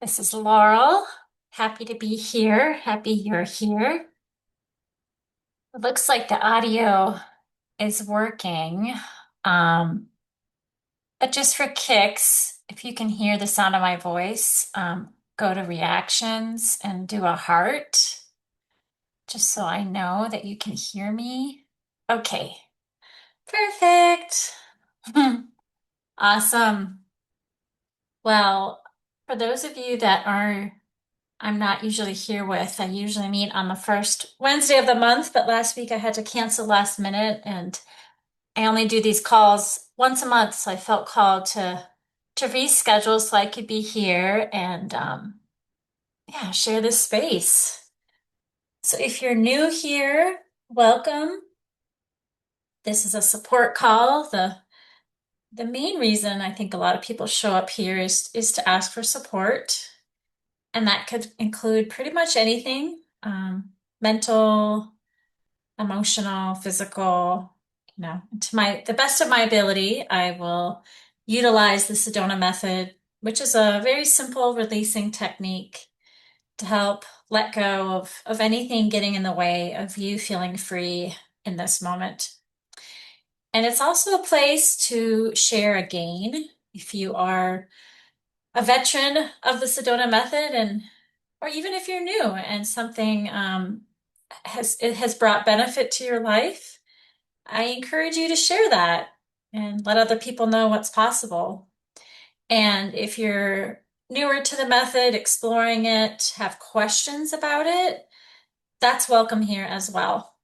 This is Laurel. Happy to be here. Happy you're here. It looks like the audio is working. Um, but just for kicks, if you can hear the sound of my voice, go to reactions and do a heart, just so I know that you can hear me. Okay, perfect. Awesome. Well, for those of you that I'm not usually here with. I usually meet on the first Wednesday of the month, but last week I had to cancel last minute and I only do these calls once a month, so I felt called to reschedule so I could be here and yeah, share this space. So if you're new here, welcome. This is a support call. The main reason I think a lot of people show up here is to ask for support. And that could include pretty much anything, mental, emotional, physical, to the best of my ability, I will utilize the Sedona method, which is a very simple releasing technique to help let go of anything getting in the way of you feeling free in this moment. And it's also a place to share a gain if you are a veteran of the Sedona method and or even if you're new and something has brought benefit to your life, I encourage you to share that and let other people know what's possible. And if you're newer to the method, exploring it, have questions about it, that's welcome here as well.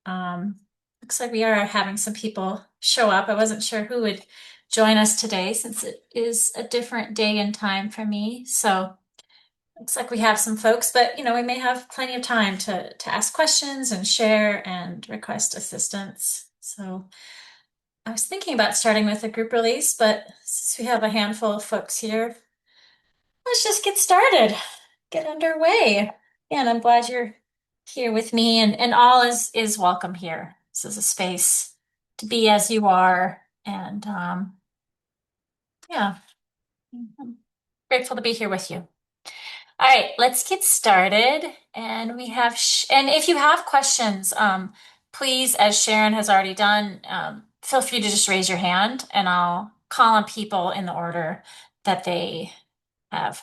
Um, Looks like we are having some people show up. I wasn't sure who would join us today since it is a different day and time for me. So looks like we have some folks, but we may have plenty of time to ask questions and share and request assistance. So I was thinking about starting with a group release, but since we have a handful of folks here, let's just get started, get underway. And I'm glad you're here with me and all is welcome here. This is a space to be as you are. And yeah, I'm grateful to be here with you. All right, let's get started. And and if you have questions, please, as Sharon has already done, feel free to just raise your hand and I'll call on people in the order that they have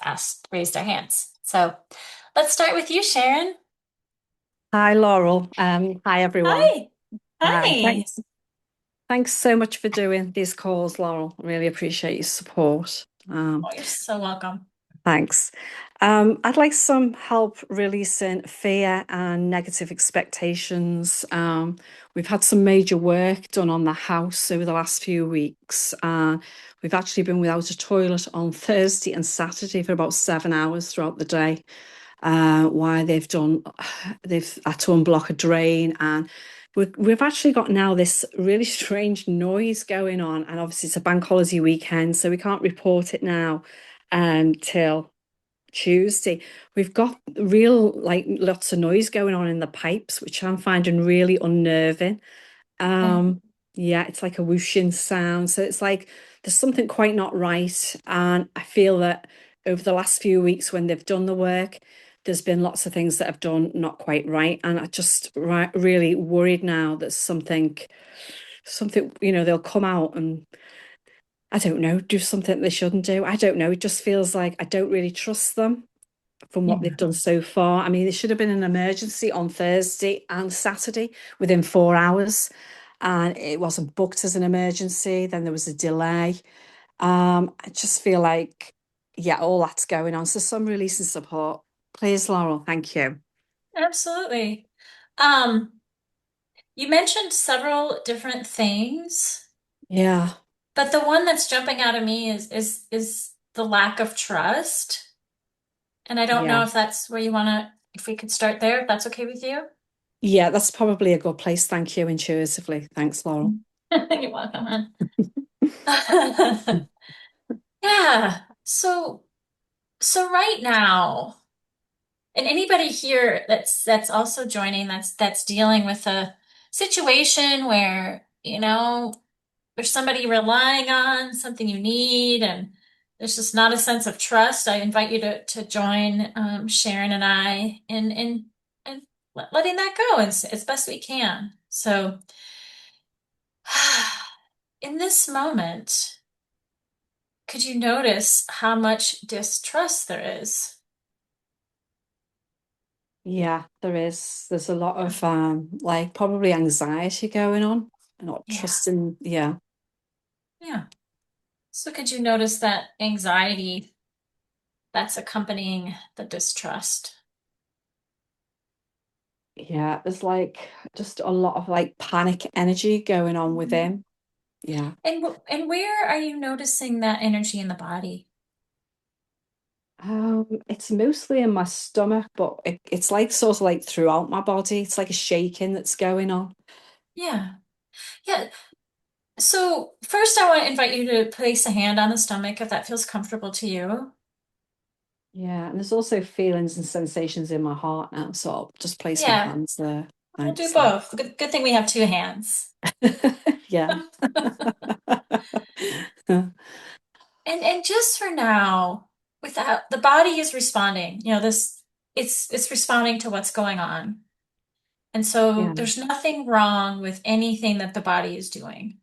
raised their hands. So let's start with you, Sharon. Hi, Laurel. Hi, everyone. Hi. Hi. Hi. Thanks so much for doing these calls, Laurel. I really appreciate your support. Oh, you're so welcome. Thanks. I'd like some help releasing fear and negative expectations. We've had some major work done on the house over the last few weeks. We've actually been without a toilet on Thursday and Saturday for about 7 hours throughout the day. Why they've had to unblock a drain, and we've actually got now this really strange noise going on, and obviously it's a bank holiday weekend, so we can't report it now until Tuesday. We've got real like lots of noise going on in the pipes, which I'm finding really unnerving. Mm. Um, yeah, it's like a whooshing sound. So it's like there's something quite not right. And I feel that over the last few weeks when they've done the work, there's been lots of things that have done not quite right. And I just really worried now that something, they'll come out and I don't know, do something they shouldn't do. I don't know. It just feels like I don't really trust them from what they've Yeah. done so far. I mean, it should have been an emergency on Thursday and Saturday within 4 hours, and it wasn't booked as an emergency. Then there was a delay. I just feel like, yeah, all that's going on. So some release and support. Please, Laurel, thank you. Absolutely. Um, you mentioned several different things. Yeah, But the one that's jumping out of me is the lack of trust. And I don't yeah. know if that's where you want to, if we could start there, if that's okay with you. Yeah, that's probably a good place. Thank you, intuitively. Thanks, Laurel. You're welcome, hon. Yeah. So right now, and anybody here that's also joining that's dealing with a situation where, there's somebody relying on something you need and there's just not a sense of trust. I invite you to join Sharon and I in letting that go as best we can. So, in this moment, could you notice how much distrust there is? Yeah, there is. There's a lot of like probably anxiety going on, not Yeah, trusting. Yeah. yeah. So, could you notice that anxiety that's accompanying the distrust? Yeah, there's like just a lot of like panic energy going on Mhm. within. Yeah. And where are you noticing that energy in the body? It's mostly in my stomach, but it's like sort of like throughout my body. It's like a shaking that's going on. Yeah. Yeah. So first I want to invite you to place a hand on the stomach if that feels comfortable to you. Yeah, and there's also feelings and sensations in my heart now, so I'll just place my Yeah, hands there. we'll do Thanks. both. Good thing we have two hands. Yeah. And just for now, without the body is responding, this it's responding to what's going on. And so Yeah. there's nothing wrong with anything that the body is doing.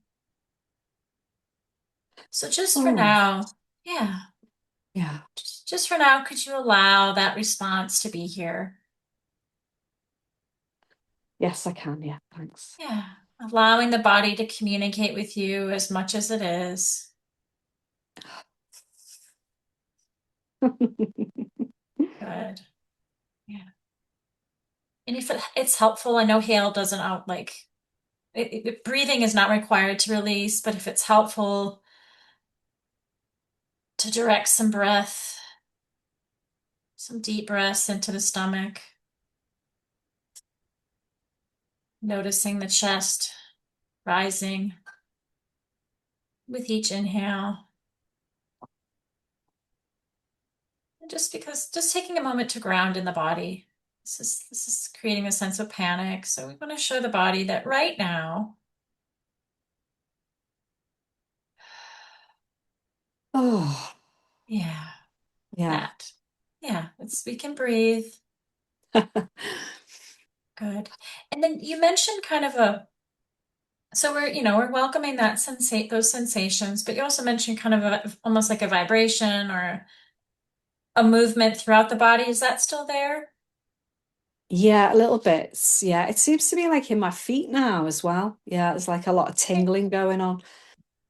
So just for Oh, now, yeah, yeah. just for now, could you allow that response to be here? Yes, I can. Yeah, thanks. Yeah, allowing the body to communicate with you as much as it is. Good. Yeah. And if it's helpful, I know Hale doesn't out like breathing is not required to release, but if it's helpful to direct some breath, some deep breaths into the stomach, noticing the chest rising with each inhale. And just taking a moment to ground in the body. This is creating a sense of panic. So we want to show the body that right now, Oh, yeah, yeah. that. Yeah, we can breathe. Good. And then you mentioned kind of so we're welcoming those sensations, but you also mentioned kind of almost like a vibration or a movement throughout the body. Is that still there? Yeah, a little bit. Yeah, it seems to be like in my feet now as well. Yeah, there's like a lot of Okay. tingling going on.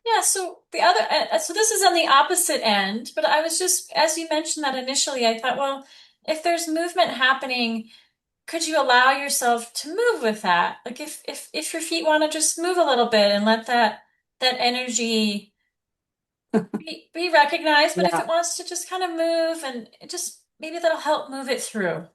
Yeah, so this is on the opposite end, but I was just, as you mentioned that initially, I thought, well, if there's movement happening, could you allow yourself to move with that? Like if your feet want to just move a little bit and let that energy be recognized, but if Yeah, it wants to just kind of move and it just maybe that'll help move it through.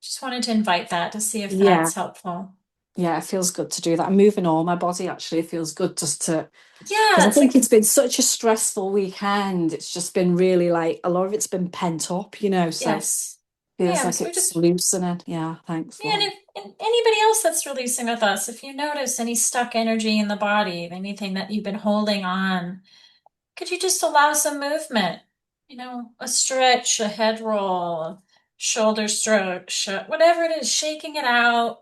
Just wanted to invite that to see if yeah, that's helpful. yeah. It feels good to do that. I'm moving all my body actually. It feels good just to because Yeah, I it's think like it's been such a stressful weekend. It's just been really like a lot of it's been pent up, so yes. feels Yeah, like so we it's just loosening. Yeah, thanks, yeah, and Lauren. if and anybody else that's releasing with us, if you notice any stuck energy in the body, anything that you've been holding on, could you just allow some movement? A stretch, a head roll, a shoulder stroke, whatever it is, shaking it out,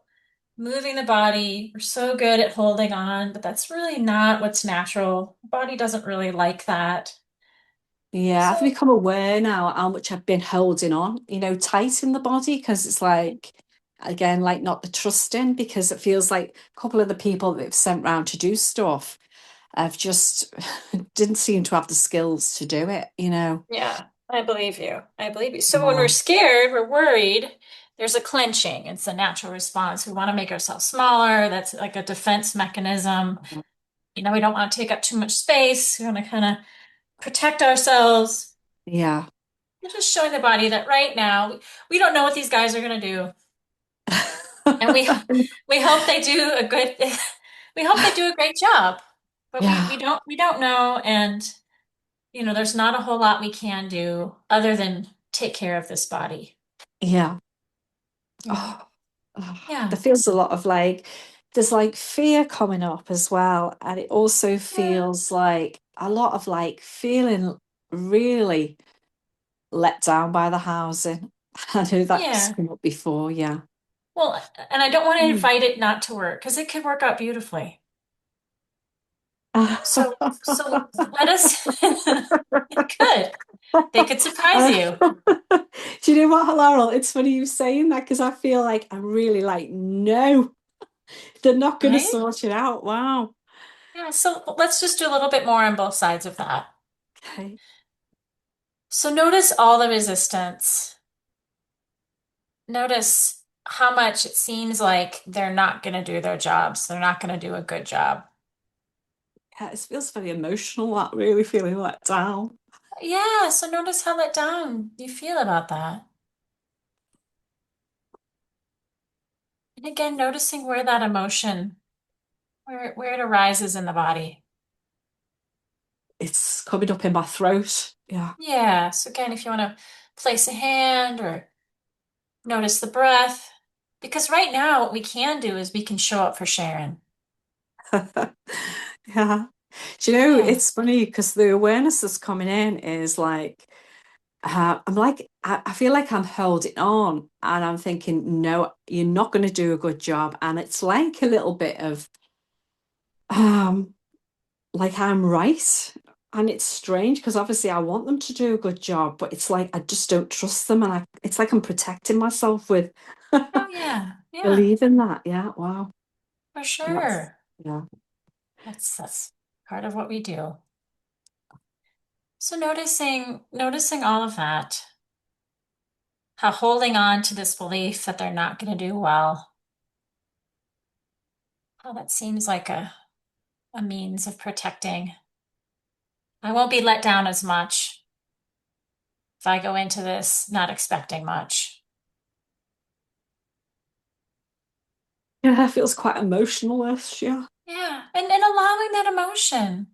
moving the body. We're so good at holding on, but that's really not what's natural. The body doesn't really like that. Yeah, I've So, become aware now how much I've been holding on, tight in the body because it's like, again, like not the trusting because it feels like a couple of the people that have sent round to do stuff have just didn't seem to have the skills to do it. yeah, I believe you. I believe you. So when we're Yeah, scared, we're worried, there's a clenching. It's a natural response. We want to make ourselves smaller. That's like a defense mechanism. We don't want to take up too much space. We want to kind of protect ourselves. yeah. We're just showing the body that right now we don't know what these guys are going to do. And we hope they do a good we hope they do a great job. But we Yeah, don't know, and there's not a whole lot we can do other than take care of this body. yeah. Yeah. Oh, oh, Yeah. there feels a lot of like, there's like fear coming up as well. And it also Yeah. feels like a lot of like feeling really let down by the housing. I know that's Yeah. come up before, yeah. Well, and I don't want to Mm. invite it not to work because it could work out beautifully. So let us, it could. They could surprise you, Do you know what, Laurel? It's funny you saying that because I feel like I'm really like, no, they're not going to right? sort it out. Wow. Yeah, so let's just do a little bit more on both sides of that. Okay. So notice all the resistance. Notice how much it seems like they're not going to do their jobs. They're not going to do a good job. Yeah, it feels very emotional, that really feeling let down. Yeah, so notice how let down you feel about that. And again, noticing where that emotion, where it arises in the body. It's coming up in my throat. Yeah. Yeah, so again, if you want to place a hand or notice the breath, because right now what we can do is we can show up for Sharon. Yeah. Do you know, Yeah. it's funny because the awareness that's coming in is like, I'm like, I feel like I'm holding on and I'm thinking, no, you're not going to do a good job. And it's like a little bit of, um, like I'm right. And it's strange because obviously I want them to do a good job, but it's like I just don't trust them. And it's like I'm protecting myself with Oh yeah. Yeah, believing that. Yeah. Wow. for And that's, sure. yeah. That's part of what we do. So noticing all of that, how holding on to this belief that they're not going to do well, how that seems like a means of protecting. I won't be let down as much if I go into this not expecting much. Yeah, it feels quite emotional-ish. Yeah. Yeah, and allowing that emotion.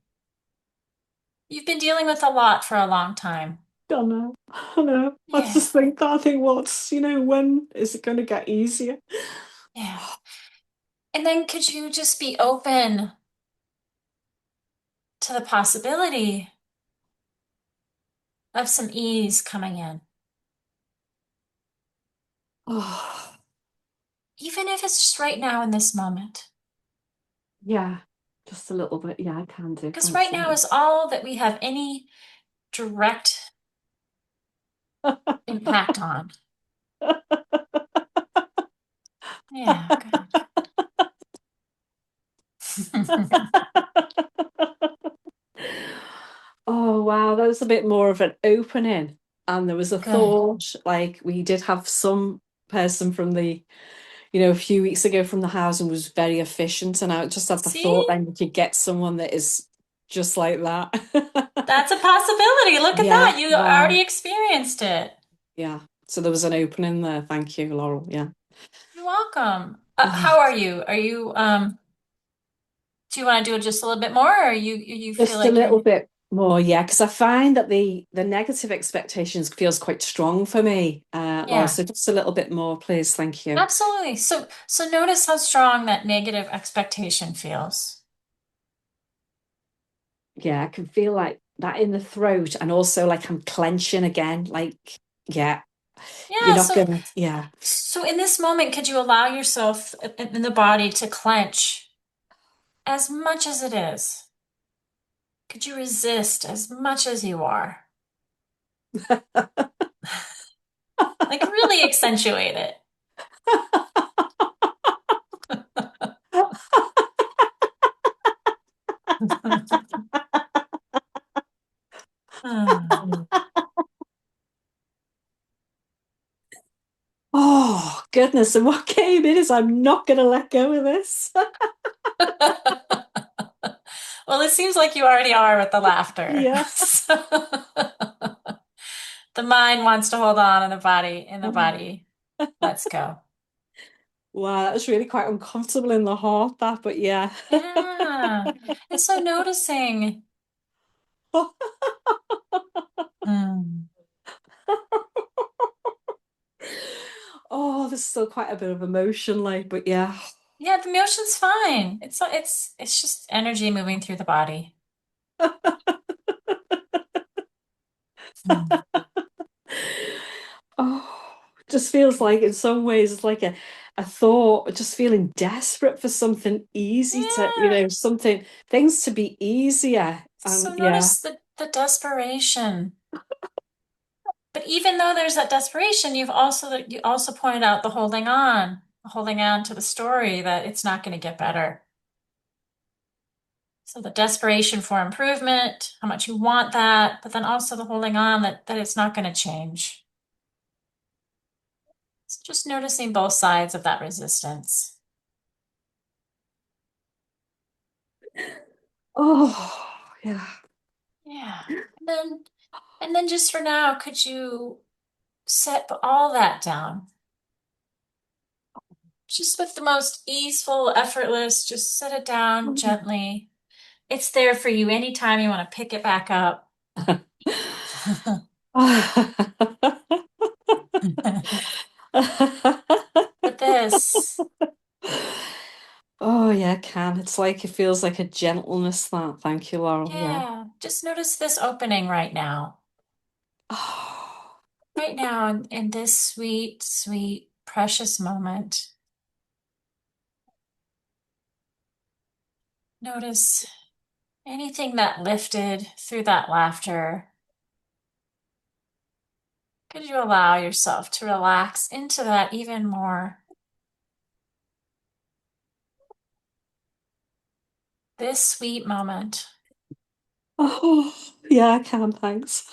You've been dealing with a lot for a long time. I know. I know. I Yeah, just think that I think when is it going to get easier? yeah. And then could you just be open to the possibility of some ease coming in? Oh, Even if it's just right now in this moment. yeah, just a little bit. Yeah, I can do. Because Thanks right so now is all that we have any direct much. impact on. Yeah, good. Oh, wow, that was a bit more of an opening. And there was a Good. thought, like we did have some person from a few weeks ago from the house and was very efficient. And I just had the thought See? then you could get someone that is just like that. That's a possibility. Look at Yeah, that. You wow. already experienced it. Yeah. So there was an opening there. Thank you, Laurel. Yeah. You're welcome. How Oh, are you? Do you want to do it just a little bit more, or you feel just a like you're, little bit more, yeah, because I find that the negative expectations feels quite strong for me, Laurel. yeah, So just a little bit more, please. Thank you. absolutely. So notice how strong that negative expectation feels. Yeah, I can feel like that in the throat, and also like I'm clenching again. Like, yeah, you're Yeah, not gonna, yeah. so in this moment, could you allow yourself in the body to clench as much as it is? Could you resist as much as you are? Like really accentuate it. Hmm. Oh, goodness. And what came in is I'm not gonna let go of this. Well, it seems like you already are with the laughter. Yeah. So, the mind wants to hold on and the body lets go. Wow, that was really quite uncomfortable in the heart, that, but yeah. Yeah. And so noticing, hmm. Oh, there's still quite a bit of emotion, like, but yeah. Yeah, the emotion's fine. It's just energy moving through the body. Mm. Oh, just feels like in some ways it's like a thought, just feeling desperate for something easy to, Yeah. something, things to be easier. So Yeah. notice the desperation. But even though there's that desperation, you also pointed out the holding on to the story that it's not going to get better. So the desperation for improvement, how much you want that, but then also the holding on that it's not going to change. So just noticing both sides of that resistance. Oh, yeah. Yeah. And then and then just for now, could you set all that down? Just with the most easeful, effortless, just set it down gently. It's there for you anytime you want to pick it back up. But this, Oh yeah, can. It's like it feels like a gentleness that. Thank you, Laurel. Yeah. yeah, just notice this opening right now. Oh. Right now, in this sweet, sweet, precious moment. Notice anything that lifted through that laughter. Could you allow yourself to relax into that even more? This sweet moment. Oh, yeah, I can, thanks.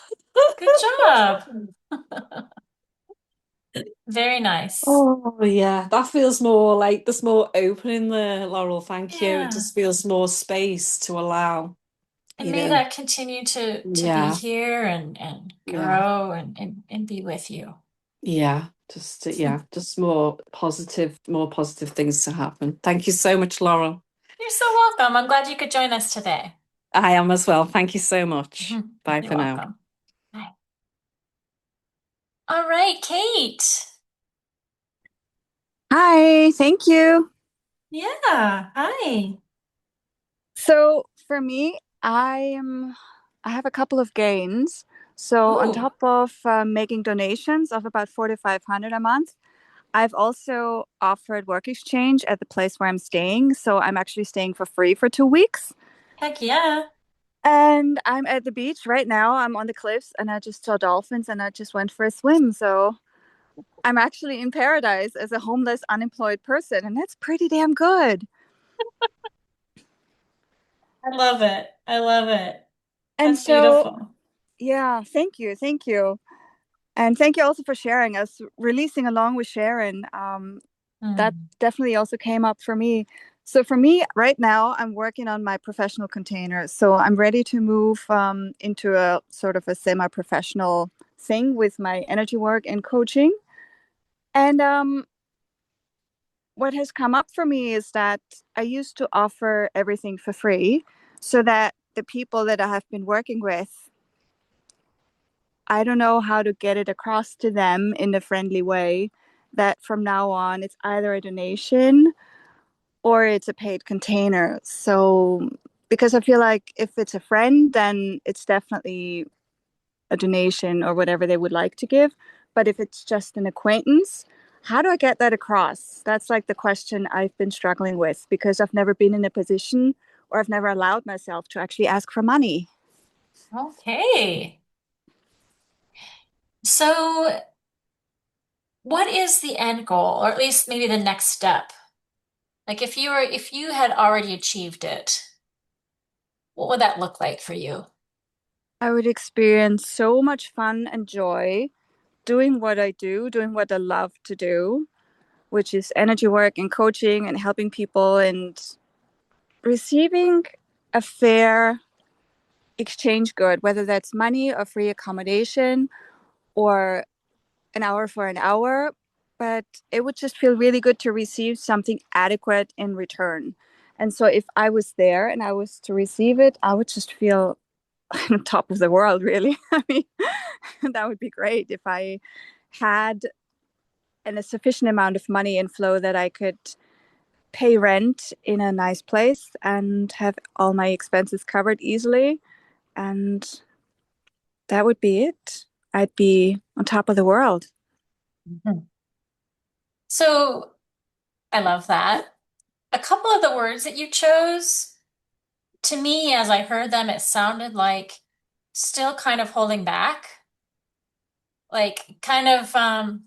Good job. Very nice. Oh yeah, that feels more like there's more opening there, Laurel. Thank you. It Yeah. just feels more space to allow, And you may know. that continue to be Yeah, here and yeah, grow and be with you. yeah. Just more positive things to happen. Thank you so much, Laurel. You're so welcome. I'm glad you could join us today. I am as well. Thank you so much. Bye You're for now. welcome. Bye. All right, Kate. Hi, thank you. Yeah. Hi. So for me, I have a couple of gains. So on Ooh, top of making donations of about 4,500 a month, I've also offered work exchange at the place where I'm staying. So I'm actually staying for free for 2 weeks. heck yeah. And I'm at the beach right now. I'm on the cliffs and I just saw dolphins and I just went for a swim. So I'm actually in paradise as a homeless, unemployed person. And that's pretty damn good. I love it. I love it. And That's so, beautiful. yeah, thank you. Thank you. And thank you also for sharing us releasing along with Sharon. That Mm. definitely also came up for me. So for me, right now, I'm working on my professional container. So I'm ready to move into a sort of a semi-professional thing with my energy work and coaching. And what has come up for me is that I used to offer everything for free, so that the people that I have been working with, I don't know how to get it across to them in a friendly way that from now on it's either a donation or it's a paid container. So, because I feel like if it's a friend, then it's definitely a donation or whatever they would like to give. But if it's just an acquaintance, how do I get that across? That's like the question I've been struggling with because I've never been in a position or I've never allowed myself to actually ask for money. Okay. So, what is the end goal, or at least maybe the next step? Like if you had already achieved it, what would that look like for you? I would experience so much fun and joy doing what I do, doing what I love to do, which is energy work and coaching and helping people and receiving a fair exchange good, whether that's money or free accommodation or an hour for an hour. But it would just feel really good to receive something adequate in return. And so if I was there and I was to receive it, I would just feel on top of the world, really. I mean, that would be great if I had a sufficient amount of money in flow that I could pay rent in a nice place and have all my expenses covered easily. And that would be it. I'd be on top of the world. Mhm. So I love that. A couple of the words that you chose, to me, as I heard them, it sounded like still kind of holding back, like kind of I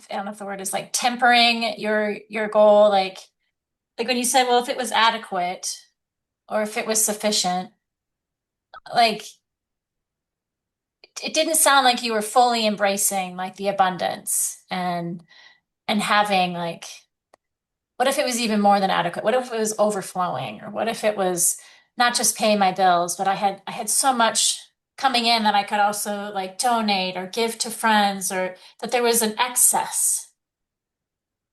don't know if the word is like tempering your goal, like when you said, well, if it was adequate or if it was sufficient, like it didn't sound like you were fully embracing like the abundance and having like what if it was even more than adequate? What if it was overflowing? Or what if it was not just paying my bills, but I had so much coming in that I could also like donate or give to friends or that there was an excess.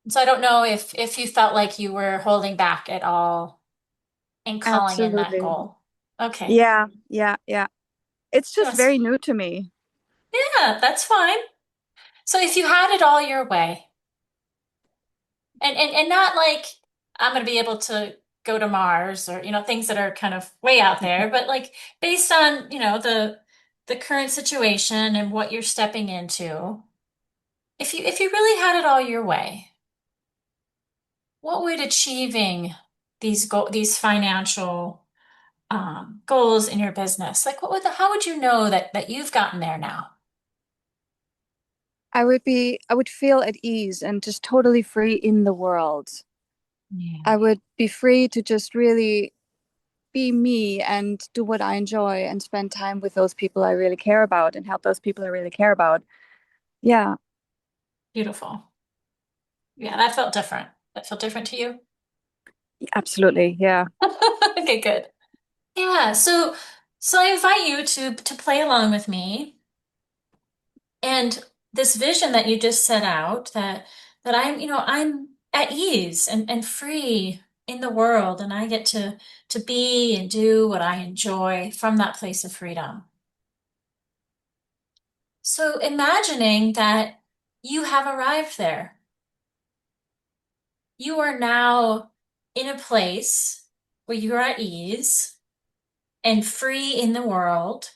So I don't know if you felt like you were holding back at all in calling in that Absolutely. goal. Okay. Yeah, yeah, yeah. It's just Yes. very new to me. Yeah, that's fine. So if you had it all your way, and not like I'm going to be able to go to Mars or things that are kind of way out there, but like based on the current situation and what you're stepping into, if you really had it all your way, what would achieving these financial goals in your business, like how would you know that you've gotten there now? I would feel at ease and just totally free in the world. Yeah. I would be free to just really be me and do what I enjoy and spend time with those people I really care about and help those people I really care about. Yeah, Beautiful. Yeah, that felt different. That felt different to you? absolutely. Yeah. Okay, good. Yeah, so I invite you to play along with me and this vision that you just set out that I'm at ease and free in the world and I get to be and do what I enjoy from that place of freedom. So imagining that you have arrived there. You are now in a place where you're at ease and free in the world,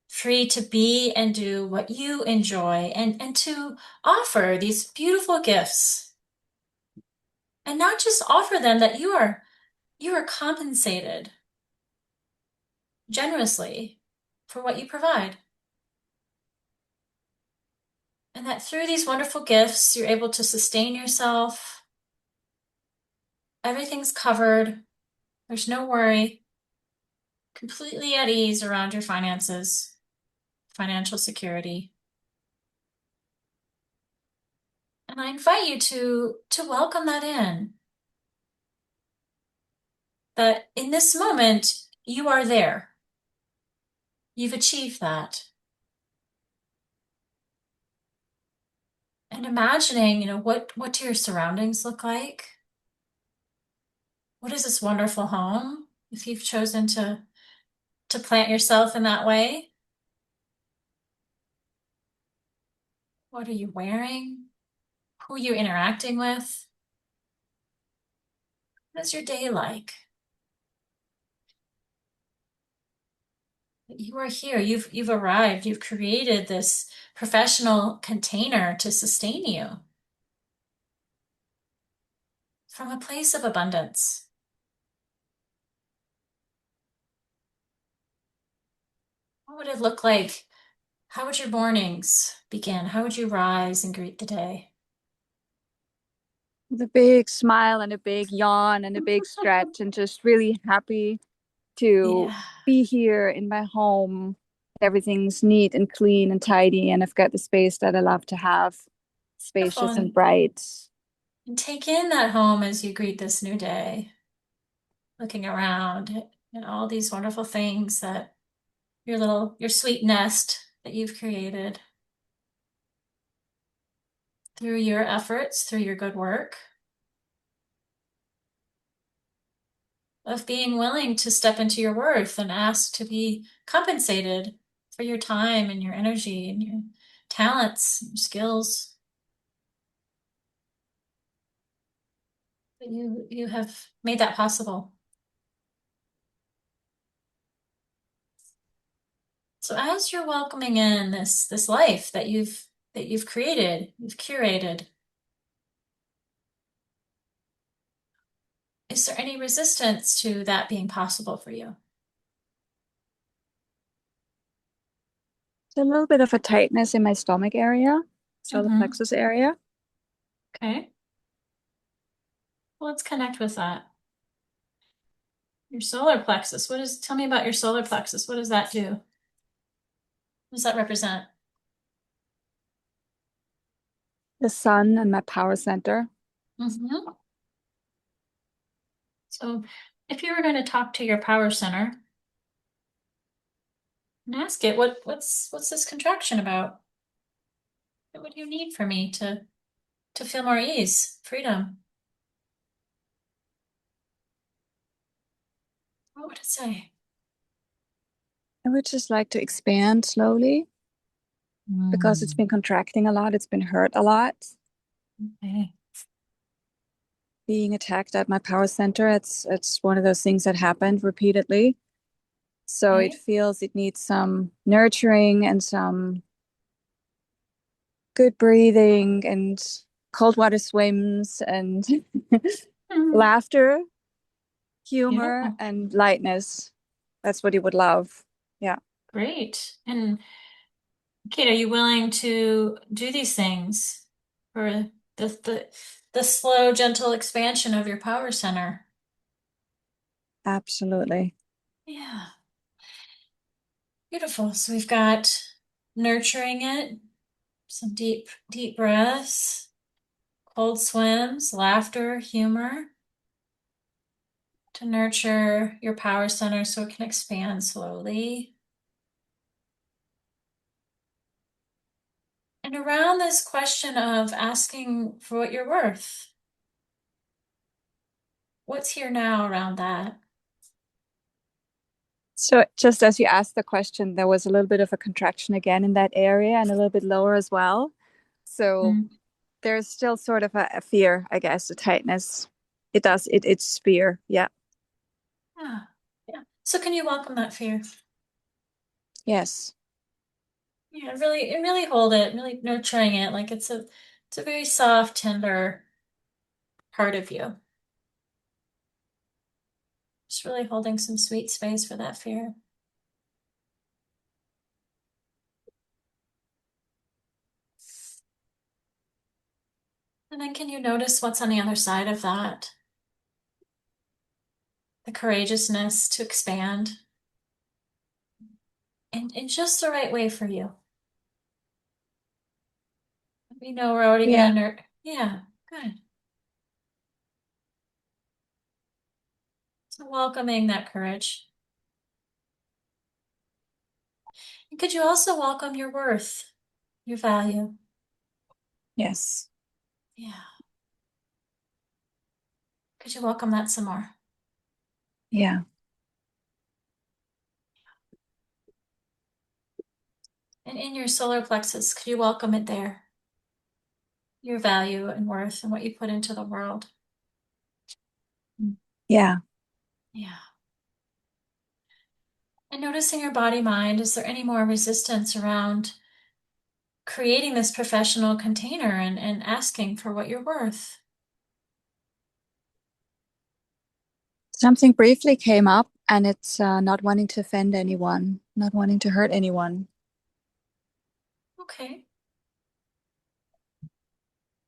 free to be and do what you enjoy and to offer these beautiful gifts and not just offer them that you are compensated generously for what you provide and that through these wonderful gifts you're able to sustain yourself. Everything's covered. There's no worry. Completely at ease around your finances, financial security. And I invite you to welcome that in. That in this moment, you are there. You've achieved that. And imagining, what do your surroundings look like? What is this wonderful home? If you've chosen to plant yourself in that way, what are you wearing? Who are you interacting with? What is your day like? You are here. You've arrived. You've created this professional container to sustain you from a place of abundance. What would it look like? How would your mornings begin? How would you rise and greet the day? With a big smile and a big yawn and a big stretch and just really happy to Yeah, be here in my home. Everything's neat and clean and tidy, and I've got the space that I love to have, beautiful. spacious and bright. And take in that home as you greet this new day, looking around at all these wonderful things that your sweet nest that you've created through your efforts, through your good work, of being willing to step into your worth and ask to be compensated for your time and your energy and your talents, and your skills that you have made that possible. So as you're welcoming in this life that you've created, you've curated, is there any resistance to that being possible for you? It's a little bit of a tightness in my stomach area, solar Mm-hmm. plexus area. Okay. Well, let's connect with that. Your solar plexus. Tell me about your solar plexus. What does that do? What does that represent? The sun and my power center. Mm-hmm. So if you were going to talk to your power center and ask it, what's this contraction about? What would you need for me to feel more ease, freedom? What would it say? I would just like to expand slowly because it's been contracting a lot. It's been hurt a lot. Okay. Being attacked at my power center, it's one of those things that happened repeatedly. So it Okay. feels it needs some nurturing and some good breathing and cold water swims and Mm, laughter, humor, beautiful. and lightness. That's what he would love. Yeah, Great. And Kate, are you willing to do these things for the the slow, gentle expansion of your power center? absolutely. Yeah. Beautiful. So we've got nurturing it, some deep breaths, cold swims, laughter, humor to nurture your power center so it can expand slowly. And around this question of asking for what you're worth, what's here now around that? So just as you asked the question, there was a little bit of a contraction again in that area and a little bit lower as well. So Mm, there's still sort of a fear, I guess, a tightness. It's fear. Yeah. yeah, yeah. So can you welcome that fear? Yes. Yeah, really hold it, really nurturing it like it's a very soft, tender part of you. Just really holding some sweet space for that fear. And then can you notice what's on the other side of that? The courageousness to expand in just the right way for you. We know we're already Yeah. gonna yeah, good. So welcoming that courage. And could you also welcome your worth, your value? Yes. Yeah. Could you welcome that some more? Yeah. And in your solar plexus, could you welcome it there? Your value and worth and what you put into the world. Mm. Yeah. Yeah. And noticing your body mind, is there any more resistance around creating this professional container and asking for what you're worth? Something briefly came up, and it's not wanting to offend anyone, not wanting to hurt anyone. Okay.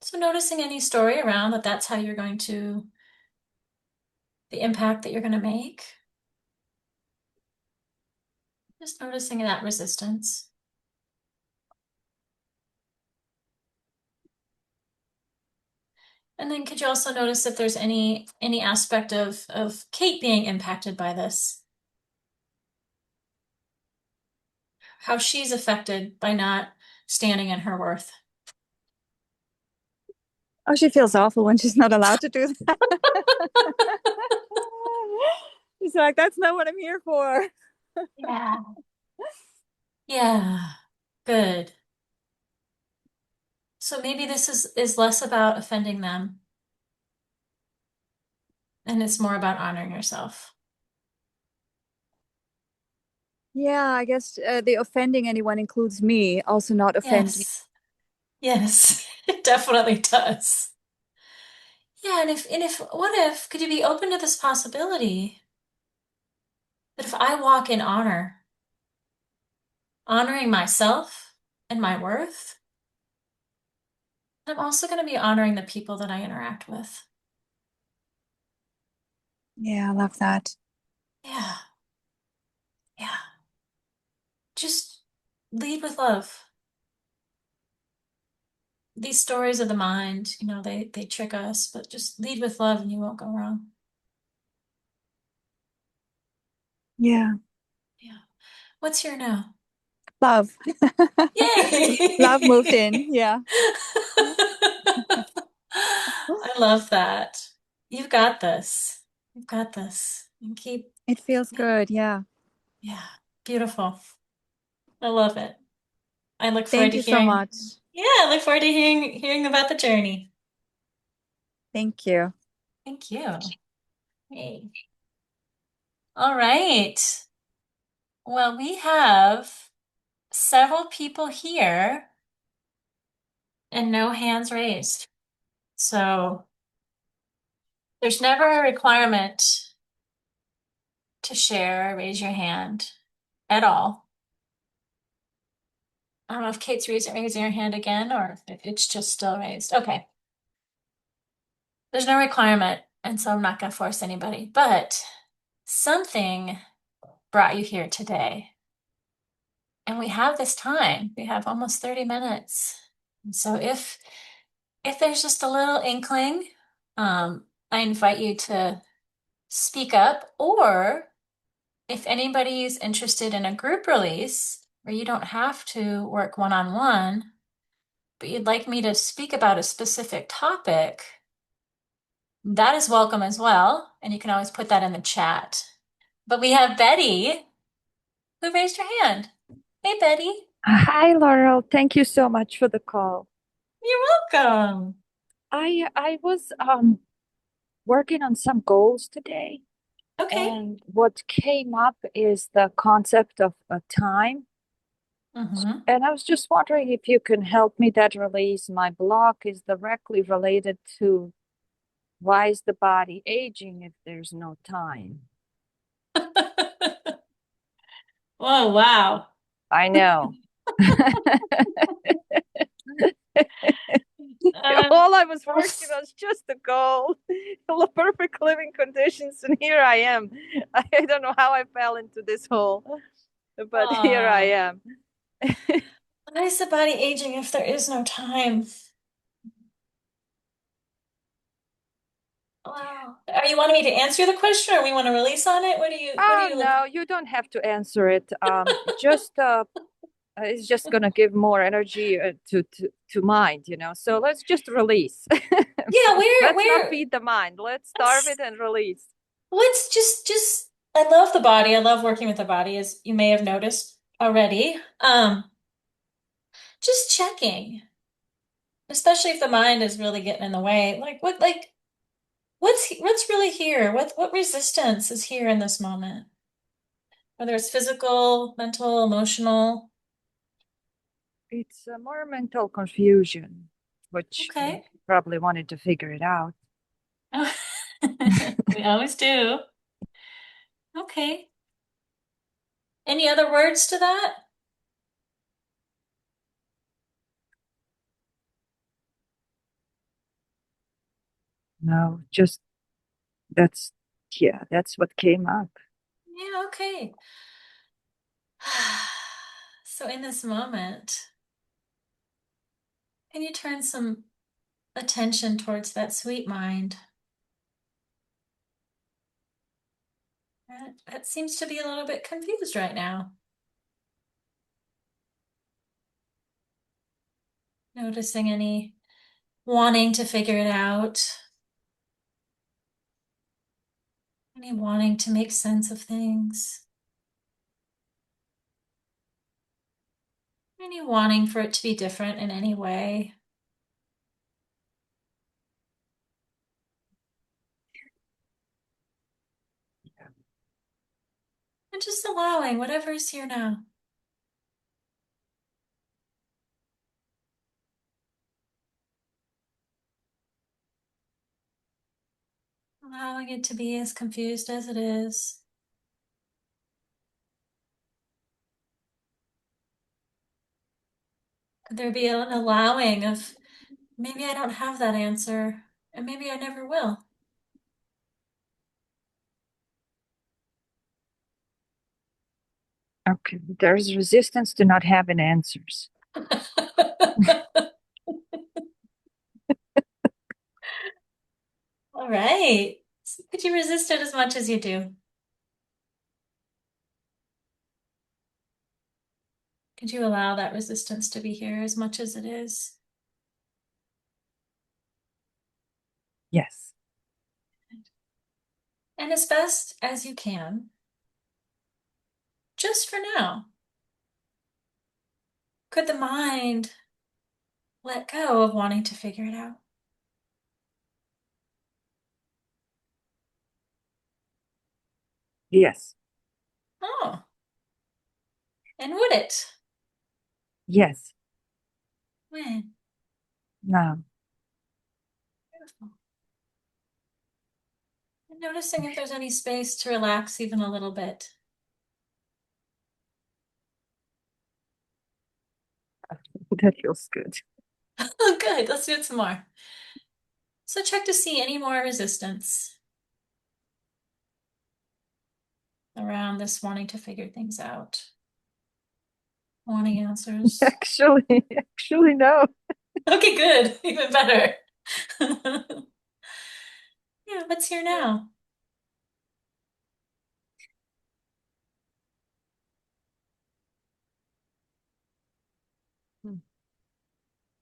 So noticing any story around that's how you're going to, the impact that you're going to make. Just noticing that resistance. And then could you also notice if there's any aspect of Kate being impacted by this? How she's affected by not standing in her worth. Oh, she feels awful when she's not allowed to do that. She's like, that's not what I'm here for. Yeah. Yeah. Good. So maybe this is less about offending them and it's more about honoring yourself. Yeah, I guess the offending anyone includes me. Also, not offend me. Yes. Yes, it definitely does. Yeah, and if what if could you be open to this possibility that if I walk in honor, honoring myself and my worth, I'm also going to be honoring the people that I interact with. Yeah, I love that. Yeah, yeah. Just lead with love. These stories of the mind, they trick us, but just lead with love and you won't go wrong. Yeah, Yeah. What's your now? love. Love moved in. Yay! Yeah. I love that. You've got this. You've got this. And keep, It feels good. Yeah. yeah, beautiful. I love it. I look forward Thank to you so hearing. much. Yeah, I look forward to hearing about the journey. Thank you. Thank you. Hey. All right. Well, we have several people here and no hands raised. So there's never a requirement to share or raise your hand at all. I don't know if Kate's raising her hand again or if it's just still raised. Okay. There's no requirement, and so I'm not going to force anybody, but something brought you here today. And we have this time. We have almost 30 minutes. And so if there's just a little inkling, I invite you to speak up, or if anybody's interested in a group release where you don't have to work one-on-one, but you'd like me to speak about a specific topic, that is welcome as well. And you can always put that in the chat. But we have Betty who raised her hand. Hey, Betty. Hi, Laurel. Thank you so much for the call. You're welcome. I was working on some goals today, Okay. and what came up is the concept of a time. Mm-hmm. And I was just wondering if you can help me that release. My block is directly related to why is the body aging if there's no time? Oh, wow. I know. Uh, All I was working on is just the goal, the perfect living conditions, and here I am. I don't know how I fell into this hole, but here I aw. am. Why is the body aging if there is no time? Wow. Are you wanting me to answer the question or we want to release on it? What do Oh you look? no, you don't have to answer it. Just it's just gonna give more energy to mind, you know. So let's just release. Yeah, Let's not feed the mind. Let's starve let's it and release. let's just I love the body. I love working with the body, as you may have noticed already. Just checking, especially if the mind is really getting in the way. What's really here? What resistance is here in this moment? Whether it's physical, mental, emotional. It's more mental confusion, which Okay. you probably wanted to figure it out. We always do. Okay. Any other words to that? No, just that's yeah, that's what came up. Yeah, okay. So in this moment, can you turn some attention towards that sweet mind? That seems to be a little bit confused right now. Noticing any wanting to figure it out, any wanting to make sense of things, any wanting for it to be different in any way. And just allowing whatever is here now. Allowing it to be as confused as it is. Could there be an allowing of maybe I don't have that answer, and maybe I never will? Okay, there's resistance to not having answers. All right. So could you resist it as much as you do? Could you allow that resistance to be here as much as it is? Yes. And as best as you can, just for now. Could the mind let go of wanting to figure it out? Yes. Oh, and would it? Yes. When? Now. Beautiful. And noticing if there's any space to relax even a little bit. That feels good. Oh, good. Let's do it some more. So check to see any more resistance around this wanting to figure things out, wanting answers. Actually, no. Okay, good. Even better. Yeah, what's here now?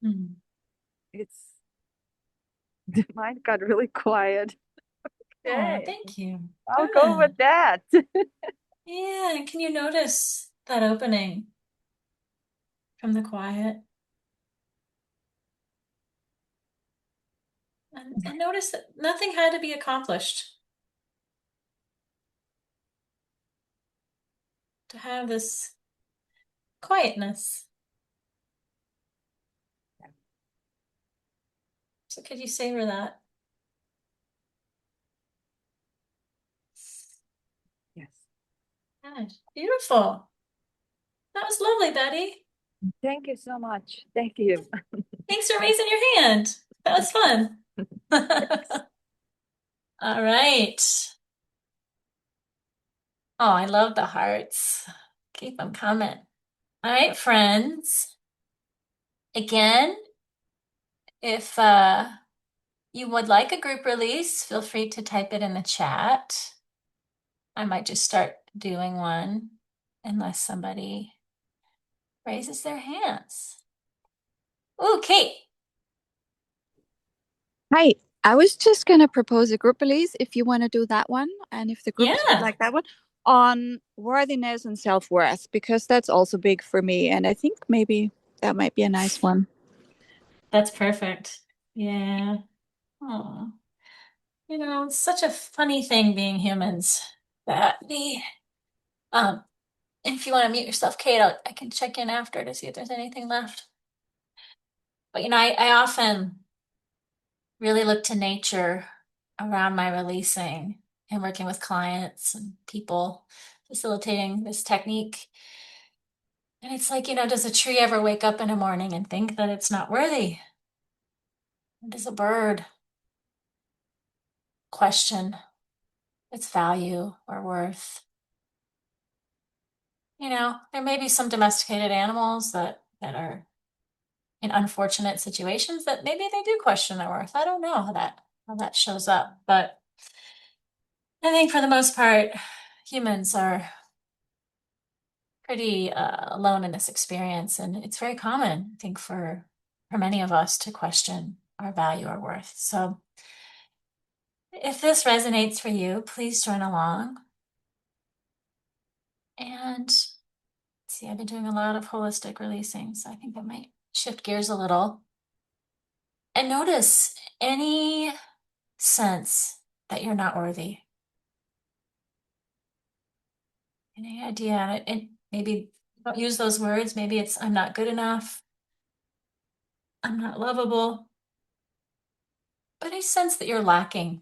Hmm. It's the mind got really quiet. Oh, Okay, thank you. I'll go Good. with that. Yeah, and can you notice that opening from the quiet? And notice that nothing had to be accomplished to have this quietness. So could you savor that? Yes. Good. Beautiful. That was lovely, Betty. Thank you so much. Thank you. Thanks for raising your hand. That was fun. All right. Oh, I love the hearts. Keep them coming. All right, friends. Again, if you would like a group release, feel free to type it in the chat. I might just start doing one unless somebody raises their hands. Oh, Kate. Hi, I was just gonna propose a group release if you want to do that one, and if the groups would Yeah, like that one on worthiness and self-worth, because that's also big for me, and I think maybe that might be a nice one. that's perfect. Yeah. Oh, it's such a funny thing being humans that if you want to mute yourself, Kate, I can check in after to see if there's anything left. But I often really look to nature around my releasing and working with clients and people facilitating this technique. And it's like, does a tree ever wake up in a morning and think that it's not worthy? Does a bird question its value or worth? There may be some domesticated animals that are in unfortunate situations that maybe they do question their worth. I don't know how that shows up, but I think for the most part, humans are pretty alone in this experience, and it's very common, I think, for many of us to question our value or worth. So, if this resonates for you, please join along. And see, I've been doing a lot of holistic releasing, so I think I might shift gears a little and notice any sense that you're not worthy. Any idea? And maybe don't use those words. Maybe it's I'm not good enough. I'm not lovable. But I sense that you're lacking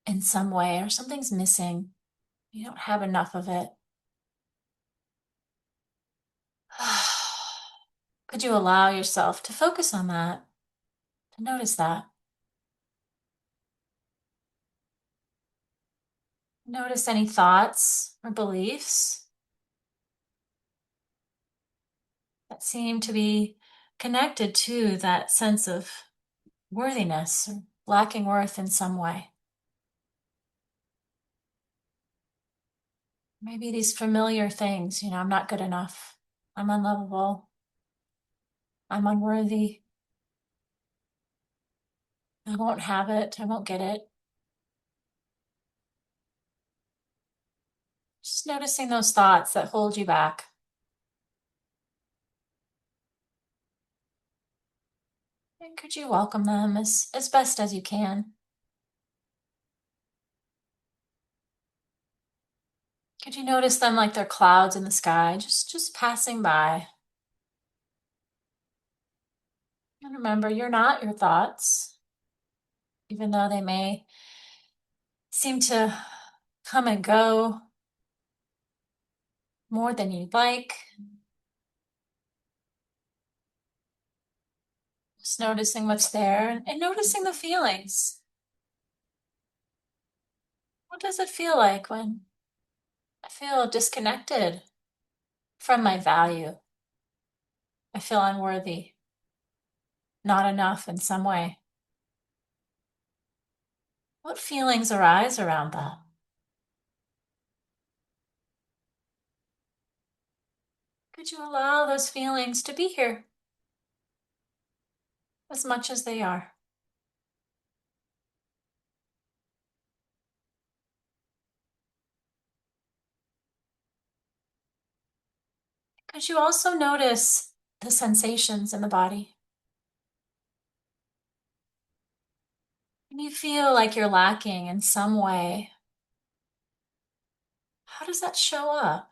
in some way or something's missing. You don't have enough of it. Could you allow yourself to focus on that, to notice that? Notice any thoughts or beliefs that seem to be connected to that sense of worthiness or lacking worth in some way. Maybe these familiar things, I'm not good enough. I'm unlovable. I'm unworthy. I won't have it. I won't get it. Just noticing those thoughts that hold you back. And could you welcome them as best as you can? Could you notice them like they're clouds in the sky, just passing by? And remember, you're not your thoughts, even though they may seem to come and go more than you'd like. Just noticing what's there and noticing the feelings. What does it feel like when I feel disconnected from my value? I feel unworthy, not enough in some way. What feelings arise around that? Could you allow those feelings to be here as much as they are? Could you also notice the sensations in the body? When you feel like you're lacking in some way, how does that show up?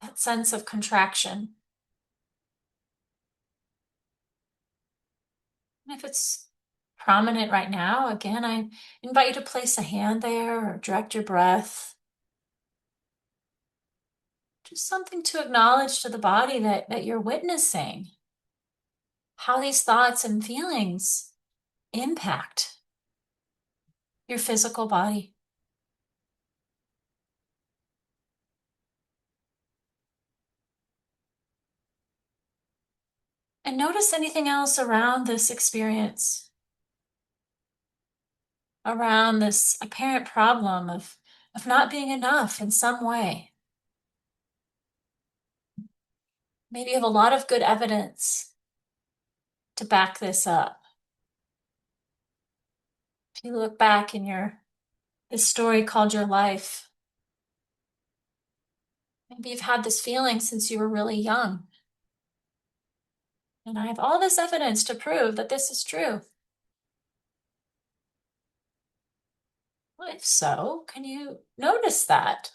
That sense of contraction. And if it's prominent right now, again, I invite you to place a hand there or direct your breath. Just something to acknowledge to the body that you're witnessing how these thoughts and feelings impact your physical body. And notice anything else around this experience, around this apparent problem of not being enough in some way. Maybe you have a lot of good evidence to back this up. If you look back in this story called your life, maybe you've had this feeling since you were really young. And I have all this evidence to prove that this is true. Well, if so, can you notice that?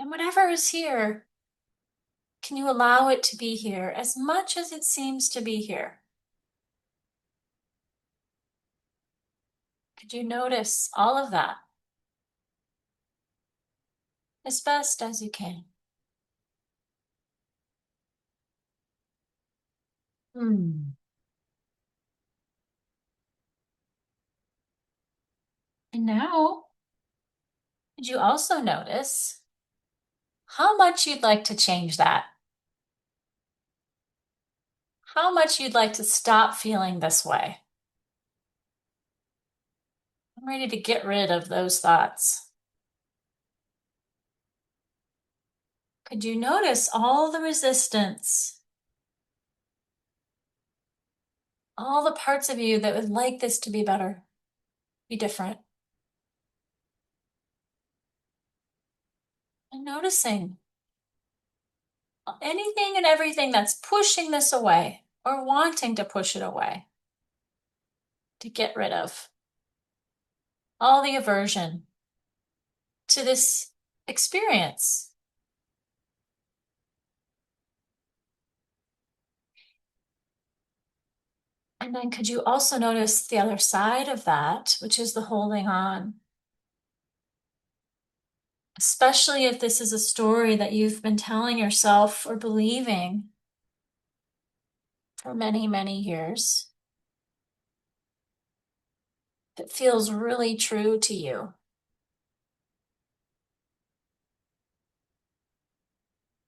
And whatever is here, can you allow it to be here as much as it seems to be here? Could you notice all of that as best as you can? Hmm. And now, could you also notice how much you'd like to change that? How much you'd like to stop feeling this way? I'm ready to get rid of those thoughts. Could you notice all the resistance? All the parts of you that would like this to be better, be different. And noticing anything and everything that's pushing this away or wanting to push it away. to get rid of all the aversion to this experience. And then could you also notice the other side of that, which is the holding on? Especially if this is a story that you've been telling yourself or believing for many, many years. It feels really true to you.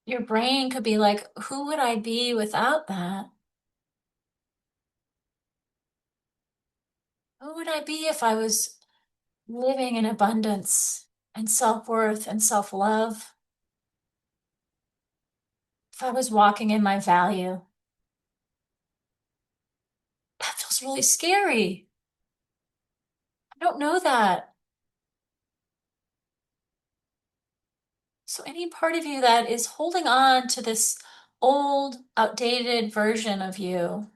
Your brain could be like, who would I be without that? Who would I be if I was living in abundance and self-worth and self-love? If I was walking in my value? That feels really scary. I don't know that. So any part of you that is holding on to this old, outdated version of you,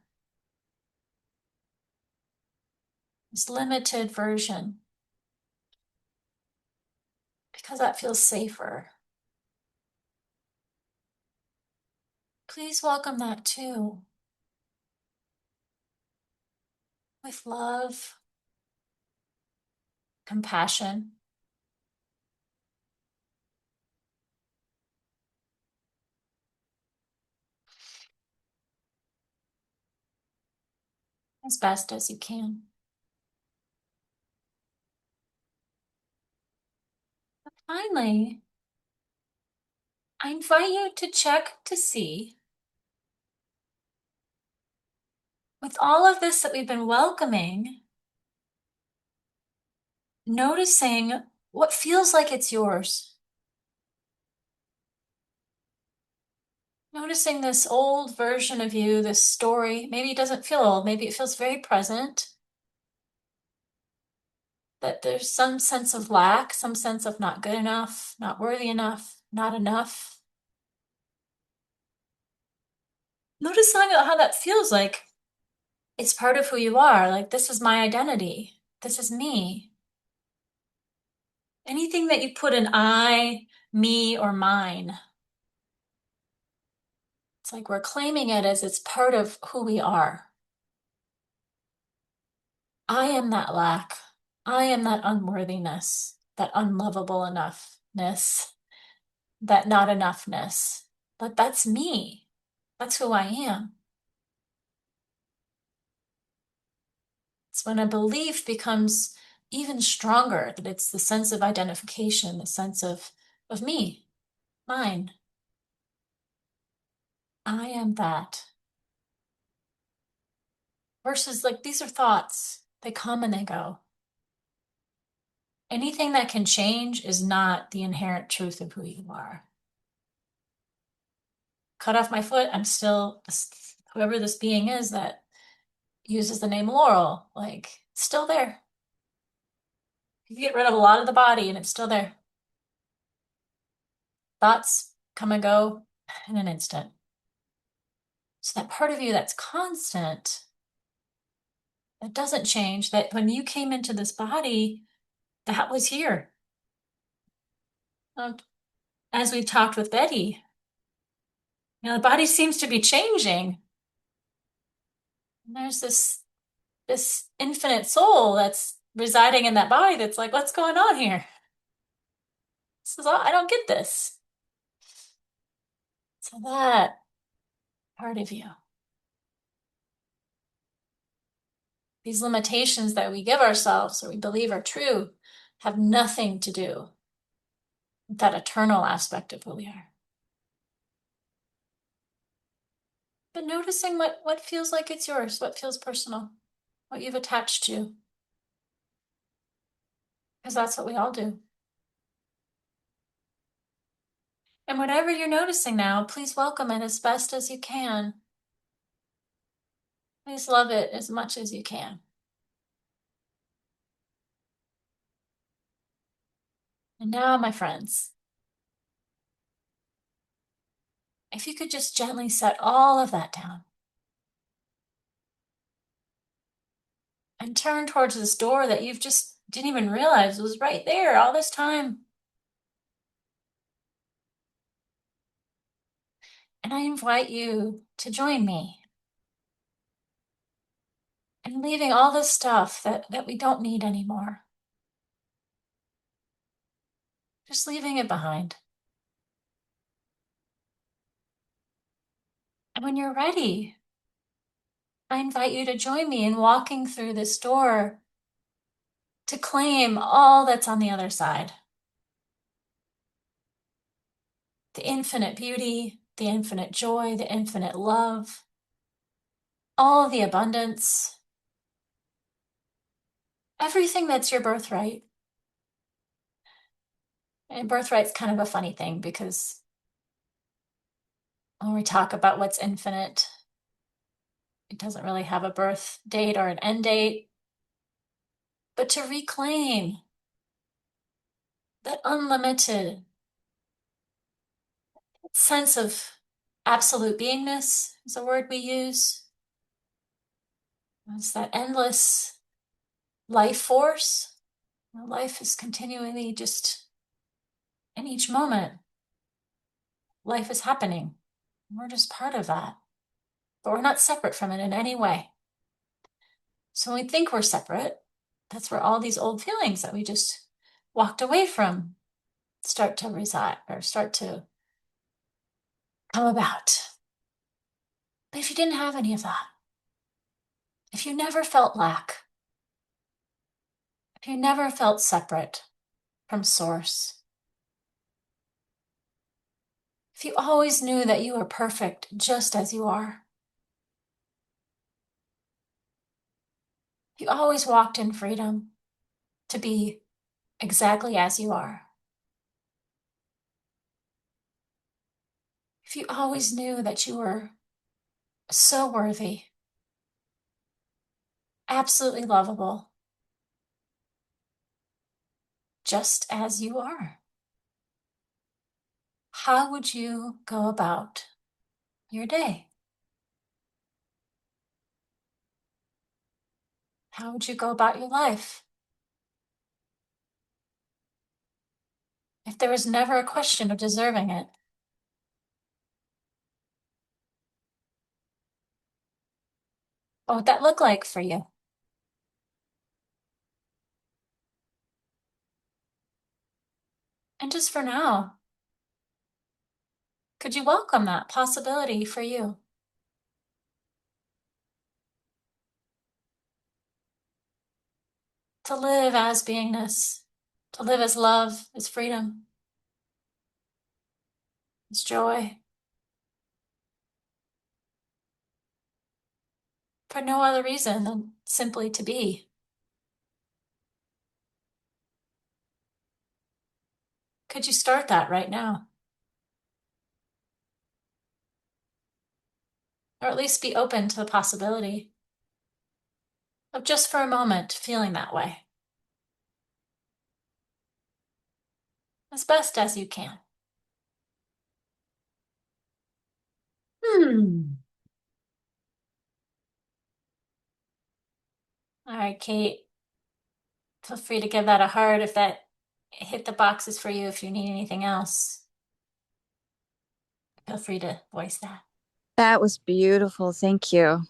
this limited version, because that feels safer, please welcome that too. With love, compassion, as best as you can. But finally, I invite you to check to see, with all of this that we've been welcoming, noticing what feels like it's yours. Noticing this old version of you, this story, maybe it doesn't feel old, maybe it feels very present. That there's some sense of lack, some sense of not good enough, not worthy enough, not enough. Notice how that feels like it's part of who you are. Like, this is my identity. This is me. Anything that you put an I, me, or mine, it's like we're claiming it as it's part of who we are. I am that lack. I am that unworthiness, that unlovable enoughness, that not enoughness. But that's me. That's who I am. It's when a belief becomes even stronger, that it's the sense of identification, the sense of me, mine. I am that. Versus, like, these are thoughts. They come and they go. Anything that can change is not the inherent truth of who you are. Cut off my foot, I'm still whoever this being is that uses the name Laurel, like, still there. You get rid of a lot of the body and it's still there. Thoughts come and go in an instant. So that part of you that's constant, that doesn't change, that when you came into this body, that was here. As we talked with Betty, the body seems to be changing. And there's this infinite soul that's residing in that body that's like, what's going on here? I don't get this. So that part of you, these limitations that we give ourselves or we believe are true, have nothing to do with that eternal aspect of who we are. But noticing what feels like it's yours, what feels personal, what you've attached to. Because that's what we all do. And whatever you're noticing now, please welcome it as best as you can. Please love it as much as you can. And now, my friends, if you could just gently set all of that down and turn towards this door that you've just didn't even realize was right there all this time. And I invite you to join me in leaving all this stuff that we don't need anymore. Just leaving it behind. And when you're ready, I invite you to join me in walking through this door to claim all that's on the other side. The infinite beauty, the infinite joy, the infinite love, all of the abundance, everything that's your birthright. And birthright's kind of a funny thing because when we talk about what's infinite, it doesn't really have a birth date or an end date. But to reclaim that unlimited sense of absolute beingness is a word we use. It's that endless life force. Life is continually just in each moment. Life is happening. We're just part of that. But we're not separate from it in any way. So when we think we're separate, that's where all these old feelings that we just walked away from start to reside or start to come about. But if you didn't have any of that, if you never felt lack, if you never felt separate from source, if you always knew that you were perfect just as you are, if you always walked in freedom to be exactly as you are, if you always knew that you were so worthy, absolutely lovable, just as you are, how would you go about your day? How would you go about your life? If there was never a question of deserving it, what would that look like for you? And just for now, could you welcome that possibility for you? To live as beingness, to live as love, as freedom, as joy, for no other reason than simply to be. Could you start that right now? Or at least be open to the possibility of just for a moment feeling that way, as best as you can. All right, Kate, feel free to give that a heart if that hit the boxes for you. If you need anything else, feel free to voice that. That was beautiful. Thank you.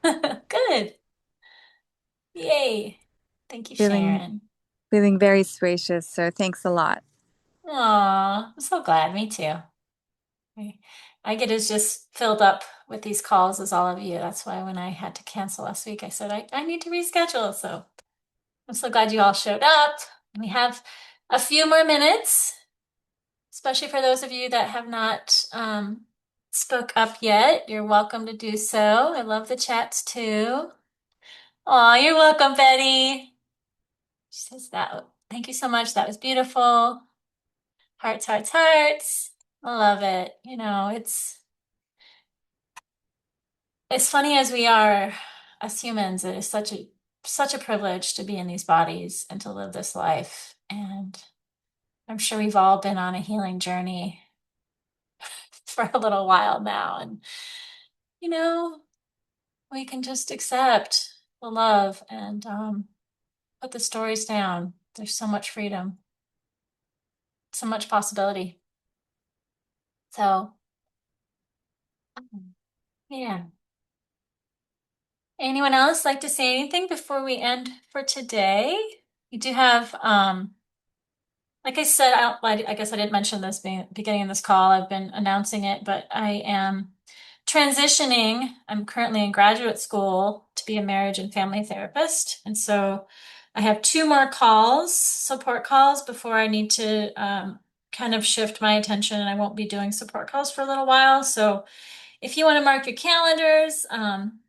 Good. Yay. Thank you, Feeling Sharon. feeling very spacious. So thanks a lot. Aw, I'm so glad. Me too. I get as just filled up with these calls as all of you. That's why when I had to cancel last week, I said I need to reschedule. So I'm so glad you all showed up. We have a few more minutes, especially for those of you that have not spoke up yet. You're welcome to do so. I love the chats too. Aw, you're welcome, Betty. She says that. Thank you so much. That was beautiful. Hearts, hearts, hearts. I love it. You know, it's funny as we are as humans, it is such a privilege to be in these bodies and to live this life. And I'm sure we've all been on a healing journey for a little while now. And, you know, we can just accept the love, and put the stories down. There's so much freedom, so much possibility. So, yeah. Anyone else like to say anything before we end for today? We do have, like I said, I guess I didn't mention this beginning of this call. I've been announcing it, but I am transitioning. I'm currently in graduate school to be a marriage and family therapist. And so I have 2 more calls, support calls, before I need to kind of shift my attention, and I won't be doing support calls for a little while. So if you want to mark your calendars,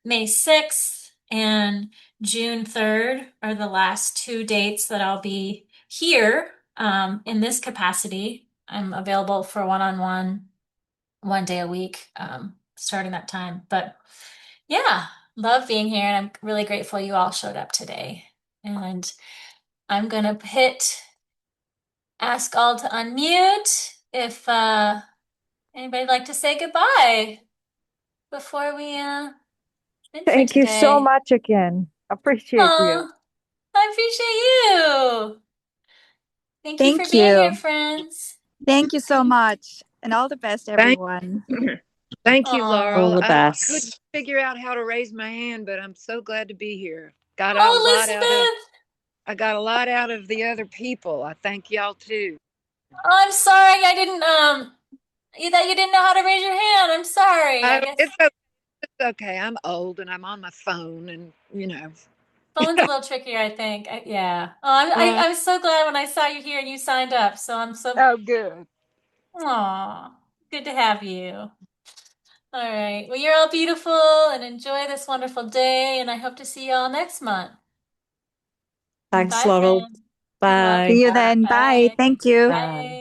May 6th and June 3rd are the last 2 dates that I'll be here in this capacity. I'm available for one-on-one 1 day a week, starting that time. But yeah, love being here, and I'm really grateful you all showed up today. And I'm gonna hit ask all to unmute if anybody'd like to say goodbye before we end for Thank you so today. much again. Appreciate you. Oh, I appreciate you. Thank you for Thank being here, you. friends. Thank you so much. And all the best, Thank, everyone. thank you, Aw. Laurel. All the I best. couldn't figure out how to raise my hand, but I'm so glad to be here. Got out a Oh, lot out of Elizabeth. I got a lot out of the other people. I thank y'all too. Oh, I'm sorry I didn't that you didn't know how to raise your hand. I'm sorry. I guess It's okay. I'm old and I'm on my phone, and phone's a little trickier, I think. Yeah. Oh, I was so glad when I saw you here and you signed up. So I'm so Oh, good. Aw, good to have you. All right. Well, you're all beautiful, and enjoy this wonderful day, and I hope to see you all next month. Thanks, Bye, Laurel. friends. You're Bye. See you welcome. then. Bye. Bye. Thank you. Bye.